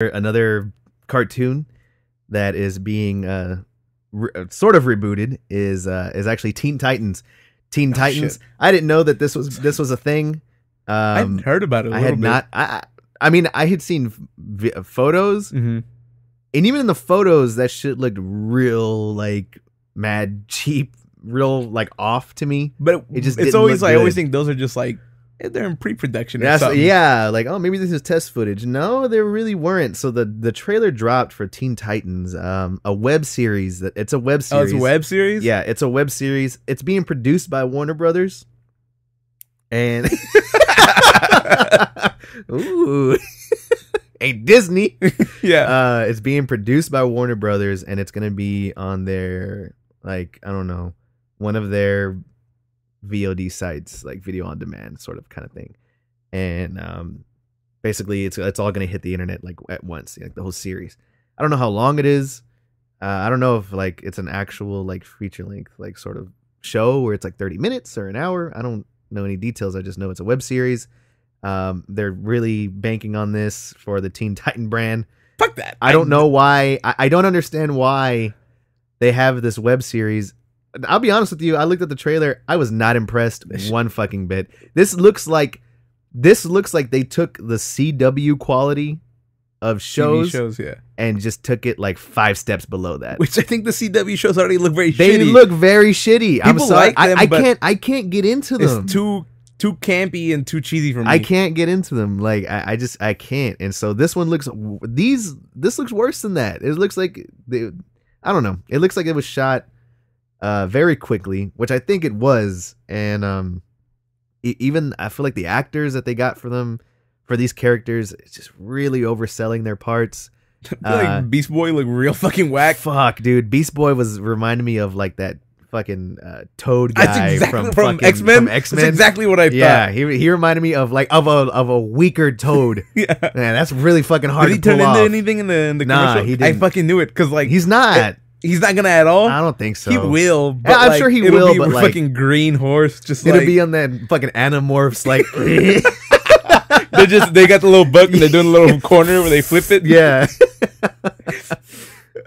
Another cartoon that is being sort of rebooted is actually Teen Titans. Teen Titans. Shit. I didn't know that this was a thing. I hadn't heard about it. I had not. I mean, I had seen photos, and even in the photos, that shit looked real like mad cheap, real like off to me. But it's always like I always think those are just like they're in pre-production or something. Yeah, like, oh, maybe this is test footage. No, they really weren't. So the trailer dropped for Teen Titans, a web series. It's a web series. Oh, it's a web series? Yeah, it's a web series. It's being produced by Warner Brothers. And ooh, ain't Disney. Yeah. It's being produced by Warner Brothers, and it's gonna be on their, like, I don't know, one of their VOD sites, like video on demand sort of kind of thing. And basically it's all going to hit the internet like at once, like the whole series. I don't know how long it is. I don't know if like it's an actual like feature length like sort of show where it's like 30 minutes or an hour. I don't know any details. I just know it's a web series. They're really banking on this for the Teen Titan brand. Fuck that. I don't know why. I don't understand why they have this web series. I'll be honest with you. I looked at the trailer. I was not impressed one fucking bit. This looks like they took the CW quality of shows, yeah, and just took it like 5 steps below that. Which I think the CW shows already look very shitty. They look very shitty. I'm sorry. Like them, I can't get into them. It's too campy and too cheesy for me. I can't get into them. Like I can't. And so this one looks worse than that. It looks like I don't know. It looks like it was shot very quickly, which I think it was. And even I feel like the actors that they got for these characters, it's just really overselling their parts. Like Beast Boy look real fucking whack. Fuck, dude. Beast Boy was reminding me of like that fucking Toad guy from X-Men. That's exactly what I thought. Yeah, he reminded me of like of a weaker Toad. Yeah, man, that's really fucking hard. Did to pull he turn into off. anything in the Nah, commercial? he didn't. I fucking knew it because like he's not. He's not gonna at all. I don't think so. He will. But yeah, I'm sure he will. Be but a like, fucking green horse, just it'll like be on that fucking Animorphs. Like they got the little book and they're doing a little corner where they flip it. Yeah.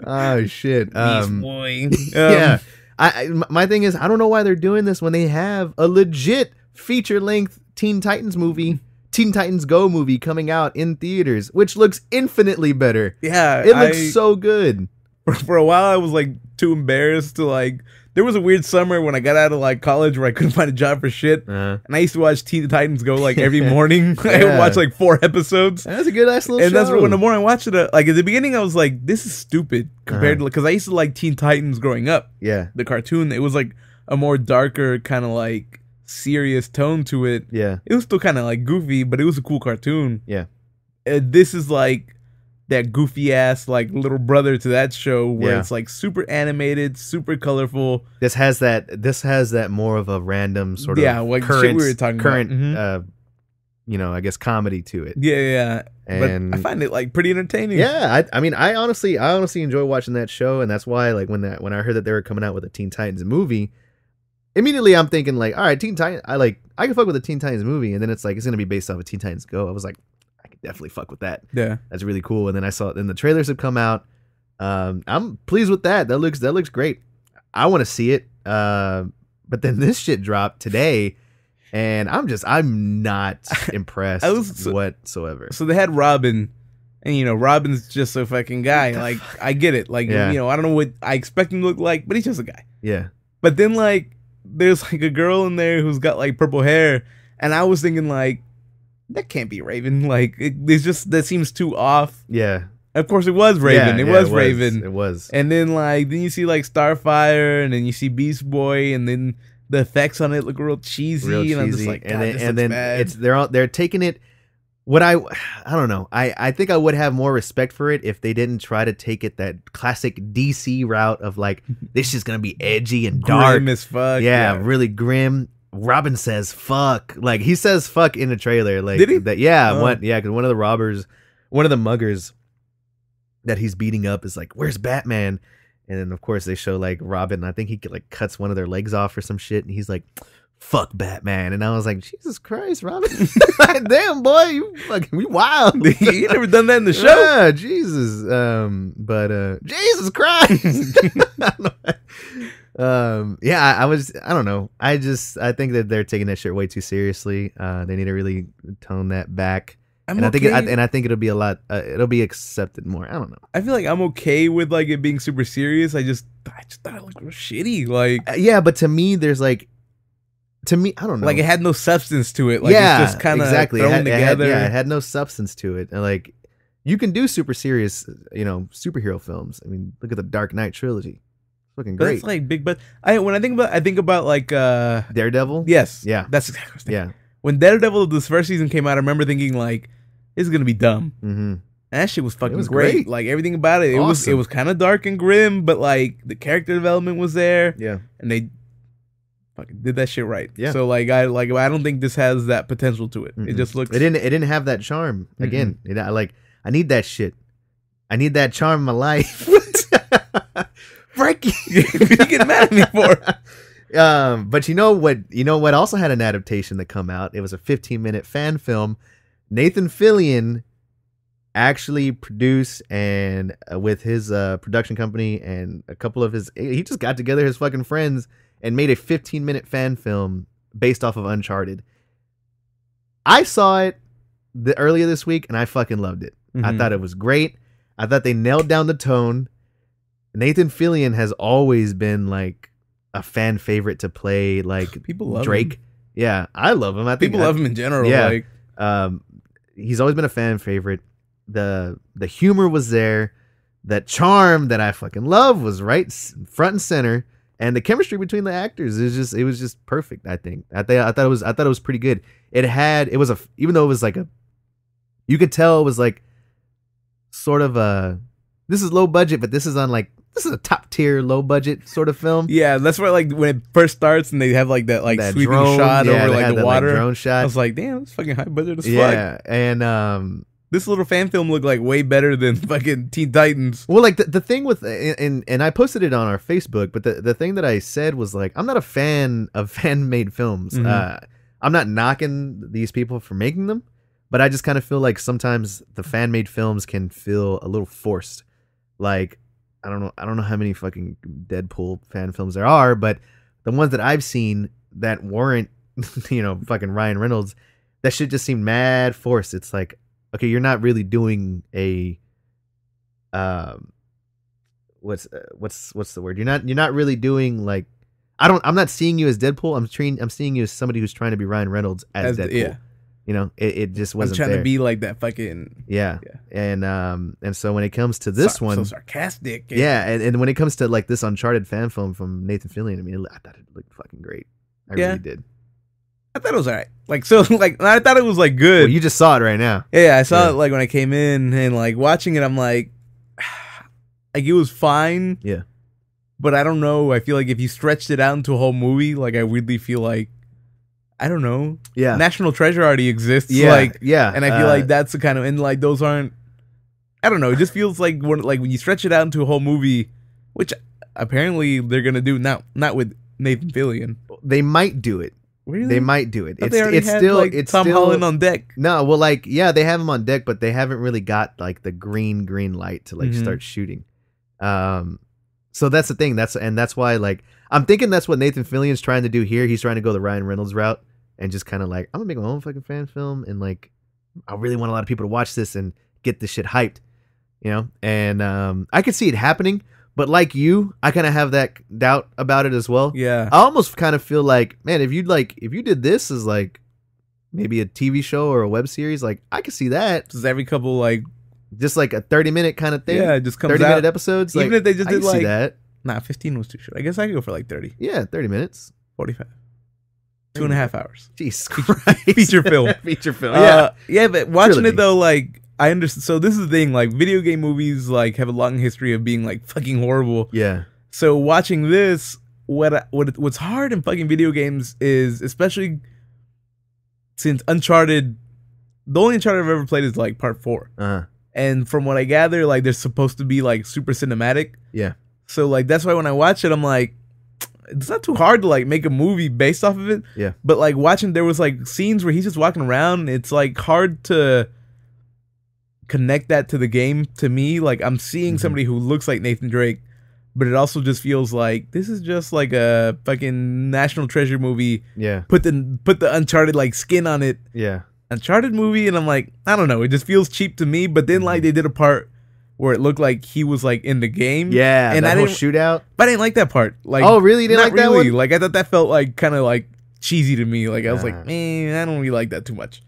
Oh shit. Beast Boy. Yeah. My thing is, I don't know why they're doing this when they have a legit feature-length Teen Titans movie, Teen Titans Go movie coming out in theaters, which looks infinitely better. Yeah, it looks so good. For a while, I was like too embarrassed to like. There was a weird summer when I got out of like college where I couldn't find a job for shit, and I used to watch Teen Titans Go like every morning. I would watch like 4 episodes. That's a good ass little show. And that's when the more I watched it, like at the beginning, I was like, "This is stupid" compared to because I used to like Teen Titans growing up. Yeah, the cartoon, it was like a more darker kind of like serious tone to it. Yeah, it was still kind of like goofy, but it was a cool cartoon. Yeah, this is like that goofy ass like little brother to that show where it's like super animated, super colorful. This has that more of a random sort of like current shit we were talking about. You know, I guess comedy to it. Yeah. And but I find it like pretty entertaining. Yeah, I mean, I honestly enjoy watching that show, and that's why like when I heard that they were coming out with a Teen Titans movie, immediately I'm thinking like, all right, Teen Titans, I can fuck with a Teen Titans movie, and then it's like it's gonna be based off of Teen Titans Go. I was like, I could definitely fuck with that. Yeah, that's really cool. And then I saw then the trailers have come out. I'm pleased with that. That looks great. I want to see it. But then this shit dropped today, and I'm not impressed whatsoever. So they had Robin, and you know Robin's just a fucking guy. Like I get it. Like you know I don't know what I expect him to look like, but he's just a guy. Yeah. But then like there's like a girl in there who's got like purple hair, and I was thinking like that can't be Raven. Like it's just that seems too off. Yeah. Of course it was Raven. Yeah, it was Raven. It was. And then you see like Starfire, and then you see Beast Boy, and then the effects on it look real cheesy. And I'm just like, and then they're taking it. What I don't know. I think I would have more respect for it if they didn't try to take it that classic DC route of like this is gonna be edgy and dark, grim as fuck. Yeah, really grim. Robin says fuck. Like he says fuck in the trailer. Like did he? Because one of the robbers, one of the muggers that he's beating up is like, "Where's Batman?" And then of course they show like Robin. I think he like cuts one of their legs off or some shit, and he's like, fuck Batman. And I was like, Jesus Christ, Robin. Damn, boy, you fucking, we wild. You never done that in the show? Yeah, Jesus. But Jesus Christ. Yeah, I don't know. I think that they're taking that shit way too seriously. They need to really tone that back. I think it'll be a lot. It'll be accepted more. I don't know. I feel like I'm okay with like it being super serious. I just thought it looked shitty. Like yeah, but to me, there's like, I don't know. Like it had no substance to it. Like yeah, it's just kind of exactly thrown together. It had no substance to it. And like, you can do super serious, superhero films. I mean, look at the Dark Knight trilogy. Fucking great. That's like big, but I think about like Daredevil. Yes, yeah, that's exactly what I was thinking. Yeah. When Daredevil this first season came out, I remember thinking like, "This is gonna be dumb." Mm-hmm. And that shit was fucking great. Like everything about it, Awesome. it was kind of dark and grim, but like the character development was there. Yeah, and they fucking did that shit right. Yeah. So I don't think this has that potential to it. It just looks. It didn't have that charm. Again, I need that shit. I need that charm in my life. Frankie, you get mad at me for. But you know what also had an adaptation that come out? It was a 15-minute fan film. Nathan Fillion actually produced and with his production company and a couple of he just got together his fucking friends and made a 15-minute fan film based off of Uncharted. I saw it earlier this week and I fucking loved it. I thought it was great. I thought they nailed down the tone. Nathan Fillion has always been like a fan favorite to play, like people love Drake. Him. Yeah, I love him. I think people love him in general. Yeah, like. He's always been a fan favorite. The humor was there. That charm that I fucking love was right front and center, and the chemistry between the actors it was just perfect. I think I thought it was pretty good. Even though it was like you could tell it was like sort of this is low budget, but this is a top tier low budget sort of film. Yeah, that's where like when it first starts and they have like that sweeping drone, shot over like the water. Drone shot. I was like, damn, it's fucking high budget as fuck. Yeah, and this little fan film looked like way better than fucking Teen Titans. Well, like the thing with and I posted it on our Facebook, but the thing that I said was like, I'm not a fan of fan made films. I'm not knocking these people for making them, but I just kind of feel like sometimes the fan made films can feel a little forced. Like I don't know how many fucking Deadpool fan films there are, but the ones that I've seen that weren't, fucking Ryan Reynolds, that shit just seemed mad forced. It's like, okay, you're not really doing a, what's the word? You're not really doing like, I'm not seeing you as Deadpool. I'm seeing you as somebody who's trying to be Ryan Reynolds as Deadpool. Yeah. It just wasn't I'm trying there. to be like that fucking yeah. And so when it comes to this one, so sarcastic. Yeah, and when it comes to like this Uncharted fan film from Nathan Fillion, I mean, I thought it looked fucking great. I really did. I thought it was alright. Like so, like I thought it was like good. Well, you just saw it right now. Yeah, I saw it like when I came in and like watching it. I'm like it was fine. Yeah, but I don't know. I feel like if you stretched it out into a whole movie, like I weirdly feel like. I don't know. Yeah. National Treasure already exists. Yeah. Like, yeah. And I feel like that's the kind of, and like those aren't, I don't know. It just feels like when you stretch it out into a whole movie, which apparently they're going to do now, not with Nathan Fillion. They might do it. Really? They might do it. It's Tom Holland on deck. No, well, like, yeah, they have him on deck, but they haven't really got like the green light to like start shooting. So that's the thing. That's why like, I'm thinking that's what Nathan Fillion's trying to do here. He's trying to go the Ryan Reynolds route. And just kind of like, I'm gonna make my own fucking fan film, and like, I really want a lot of people to watch this and get this shit hyped, And I could see it happening, but like you, I kind of have that doubt about it as well. Yeah, I almost kind of feel like, man, if you did this as like maybe a TV show or a web series, like I could see that. Just every couple like, just like a 30-minute kind of thing. Yeah, it just comes 30-minute episodes. Even like, if they just did like that. Nah, 15 was too short. I guess I could go for like 30. Yeah, 30 minutes. 45. 2.5 hours. Jesus Christ. Feature film. Feature film. Yeah. Yeah, but watching it though, like I understand. So this is the thing. Like video game movies, like have a long history of being like fucking horrible. Yeah. So watching this, what's hard in fucking video games is, especially since Uncharted, the only Uncharted I've ever played is like part 4. And from what I gather, like they're supposed to be like super cinematic. Yeah. So like that's why when I watch it, I'm like, it's not too hard to like make a movie based off of it. Yeah. But like watching, there was like scenes where he's just walking around. It's like hard to connect that to the game to me. Like I'm seeing somebody who looks like Nathan Drake, but it also just feels like this is just like a fucking National Treasure movie. Yeah. Put the Uncharted like skin on it. Yeah. Uncharted movie, and I'm like, I don't know, it just feels cheap to me. But then like they did a part where it looked like he was like in the game. Yeah, and that I whole didn't shootout. But I didn't like that part. Like, oh really? You didn't like that one? Like I thought that felt like kind of like cheesy to me. Like I was like, man, I don't really like that too much.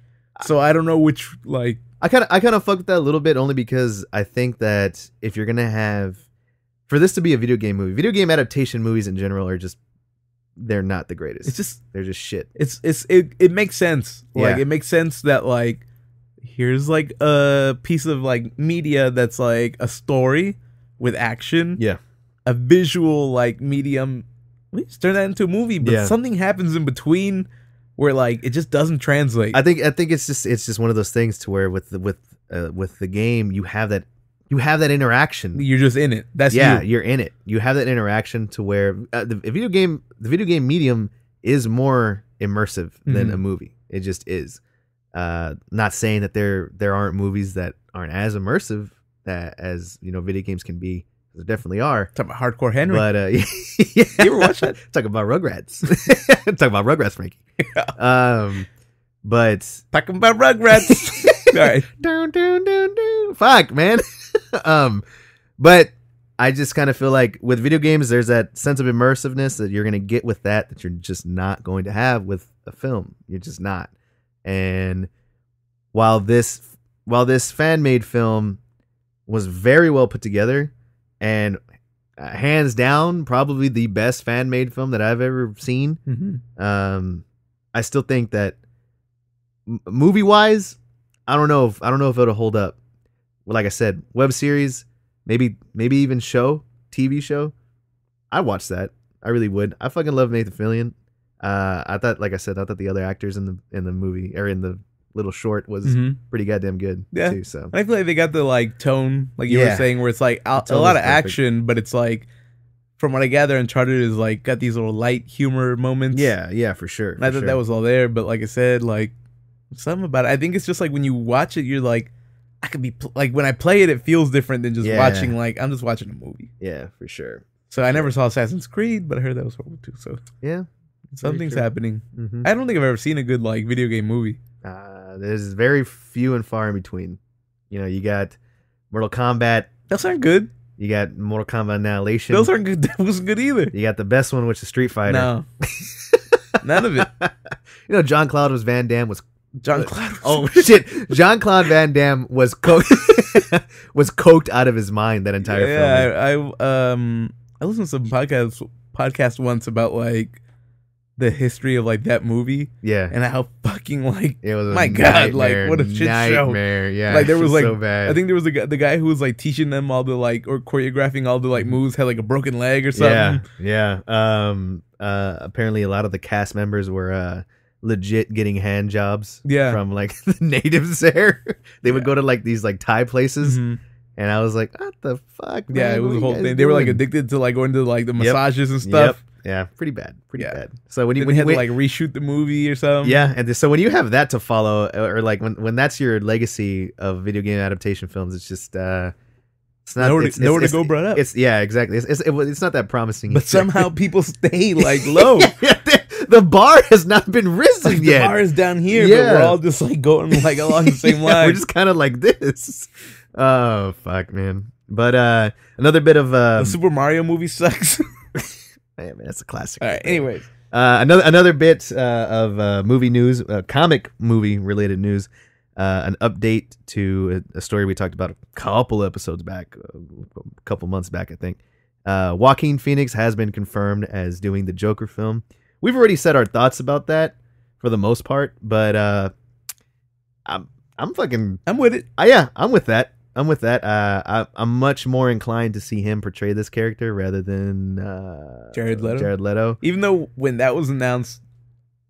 So I don't know which like. I kind of fuck with that a little bit only because I think that if you're gonna have, for this to be a video game movie, video game adaptation movies in general are just, they're not the greatest. It's just, they're just shit. It makes sense. Like Yeah. it makes sense that like here's like a piece of like media that's like a story with action. Yeah. A visual like medium. We just turn that into a movie, but something happens in between where like it just doesn't translate. I think it's just one of those things to where with the game you have that interaction. You're just in it. That's you're in it. You have that interaction to where the video game medium is more immersive than a movie. It just is. Not saying that there aren't movies that aren't as immersive as video games can be. There definitely are. Talk about Hardcore Henry. But yeah. You ever watch that? Talk about Rugrats. Talk about Rugrats, Frankie. Yeah. But talking about Rugrats. All right. Fuck, man. But I just kind of feel like with video games, there's that sense of immersiveness that you're gonna get with that you're just not going to have with a film. You're just not. And while this fan-made film was very well put together and hands down probably the best fan-made film that I've ever seen, I still think that movie-wise, I don't know if it'll hold up. Well, like I said, web series, maybe even TV show. I'd watch that. I really would. I fucking love Nathan Fillion. I thought the other actors in the movie or in the little short was pretty goddamn good too. So I feel like they got the like tone, like you were saying, where it's like a lot of action, but it's like, from what I gather, Uncharted is like got these little light humor moments. Yeah, for sure. I thought that was all there, but like I said, like something about it. I think it's just like when you watch it, you're like, I could be like when I play it, it feels different than just watching. Like I'm just watching a movie. Yeah, for sure. So I never saw Assassin's Creed, but I heard that was horrible too. So yeah, something's happening. I don't think I've ever seen a good like video game movie. There's very few and far in between. You got Mortal Kombat. Those aren't good. You got Mortal Kombat Annihilation. Those aren't good. That wasn't good either. You got the best one, which is Street Fighter. No, none of it. Jean-Claude Van Damme was. Jean-Claude. Oh shit! Jean-Claude Van Damme was coked out of his mind that entire film. Yeah, I listened to some podcast once about like the history of like that movie. Yeah, and how fucking like it was. My God, like what a shit show. Yeah, like there was like so bad. I think there was the guy who was like teaching them all the like or choreographing all the like moves had like a broken leg or something. Yeah. Apparently a lot of the cast members were legit getting hand jobs from like the natives there. They would go to like these like Thai places, and I was like, what the fuck, man? Yeah, it was a whole thing. They were like addicted to like going to like the massages and stuff. Yeah, pretty bad. So when you had to like reshoot the movie or something. Yeah, and so when you have that to follow, or like when that's your legacy of video game adaptation films, it's just it's not nowhere to go brought up. It's exactly. It's not that promising. But somehow people stay like low. The bar has not been risen yet. The bar is down here, but we're all just like going like along the same line. We're just kind of like this. Oh fuck, man! But another bit of the Super Mario movie sucks. Hey, man, that's a classic. All right. Anyways, another bit of movie news, comic movie related news. An update to a story we talked about a couple episodes back, a couple months back, I think. Joaquin Phoenix has been confirmed as doing the Joker film. We've already said our thoughts about that for the most part, but I'm with it. Yeah, I'm with that. I'm much more inclined to see him portray this character rather than Jared Leto. Jared Leto. Even though when that was announced,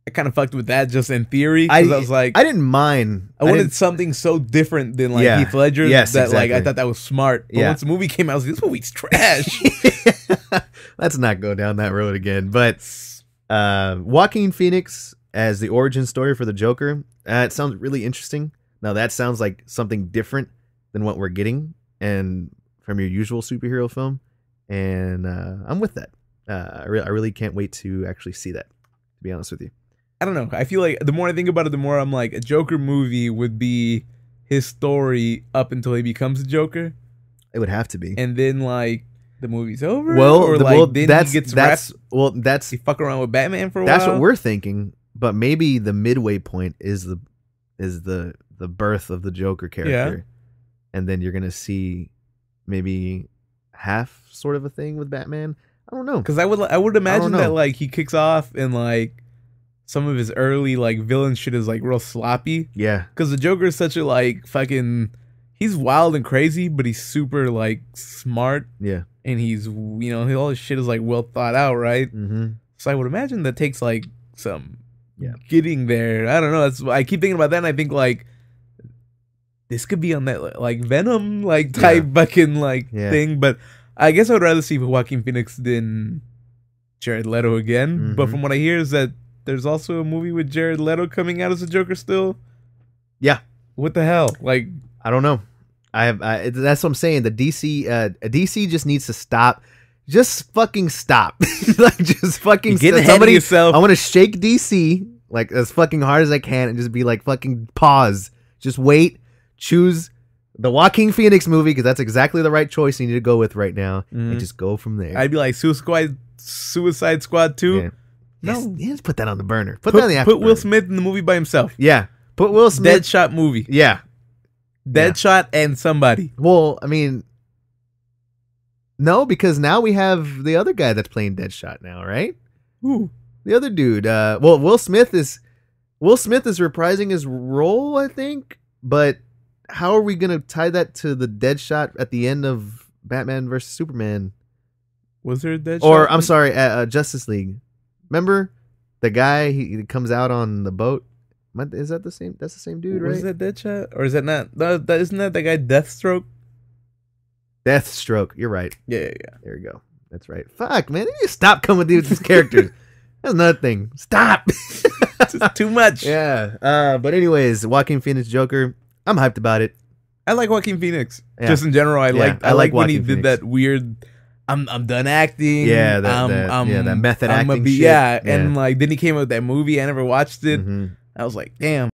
I kind of fucked with that just in theory. I was like, I didn't mind. I wanted something so different than like Heath Ledger that exactly. like I thought that was smart. But once the movie came out, I was like, this movie's trash. Let's not go down that road again. But Joaquin Phoenix as the origin story for the Joker, it sounds really interesting. Now that sounds like something different than what we're getting and from your usual superhero film, and I'm with that. I really can't wait to actually see that, to be honest with you. I don't know. I feel like the more I think about it, the more I'm like, a Joker movie would be his story up until he becomes a Joker. It would have to be, and then like the movie's over. Well, or like then he gets wrapped. Well, that's he fuck around with Batman for a while. That's what we're thinking. But maybe the midway point is the birth of the Joker character, and then you're gonna see maybe half sort of a thing with Batman. I don't know, because I would imagine that like he kicks off and like some of his early like villain shit is like real sloppy. Yeah, because the Joker is such a like fucking. He's wild and crazy, but he's super like smart. Yeah, and he's all his shit is like well thought out, right? Mm-hmm. So I would imagine that takes like some getting there. I don't know. I keep thinking about that, and I think like this could be on that like Venom like type fucking like thing. But I guess I would rather see Joaquin Phoenix than Jared Leto again. Mm-hmm. But from what I hear is that there's also a movie with Jared Leto coming out as a Joker still. Yeah. What the hell? Like I don't know. That's what I'm saying. The DC just needs to stop. Just fucking stop. Like just fucking get ahead of yourself. I want to shake DC like as fucking hard as I can and just be like fucking pause. Just wait. Choose the Joaquin Phoenix movie because that's exactly the right choice you need to go with right now, and just go from there. I'd be like Suicide Squad 2. Yeah. No, yes, put that on the burner. Put that on the after Put Will burner. Smith in the movie by himself. Yeah, put Will Smith. Deadshot movie. Yeah, Deadshot and somebody. Well, I mean, no, because now we have the other guy that's playing Deadshot now, right? Who? The other dude. Well, Will Smith is reprising his role, I think, but how are we gonna tie that to the Deadshot at the end of Batman vs Superman? Was there a Deadshot? Or I'm sorry, Justice League. Remember the guy? He comes out on the boat. Is that the same? That's the same dude, right? Was that Deadshot, or is that not? Isn't that the guy Deathstroke? Deathstroke. You're right. Yeah. There you go. That's right. Fuck, man. You stop coming with these characters. That's another thing. Stop. Just too much. Yeah. But anyways, Joaquin Phoenix Joker. I'm hyped about it. I like Joaquin Phoenix. Yeah. Just in general, I like when he did that weird. I'm done acting. Yeah, that method acting shit. Yeah, and like then he came out with that movie. I never watched it. Mm-hmm. I was like, damn.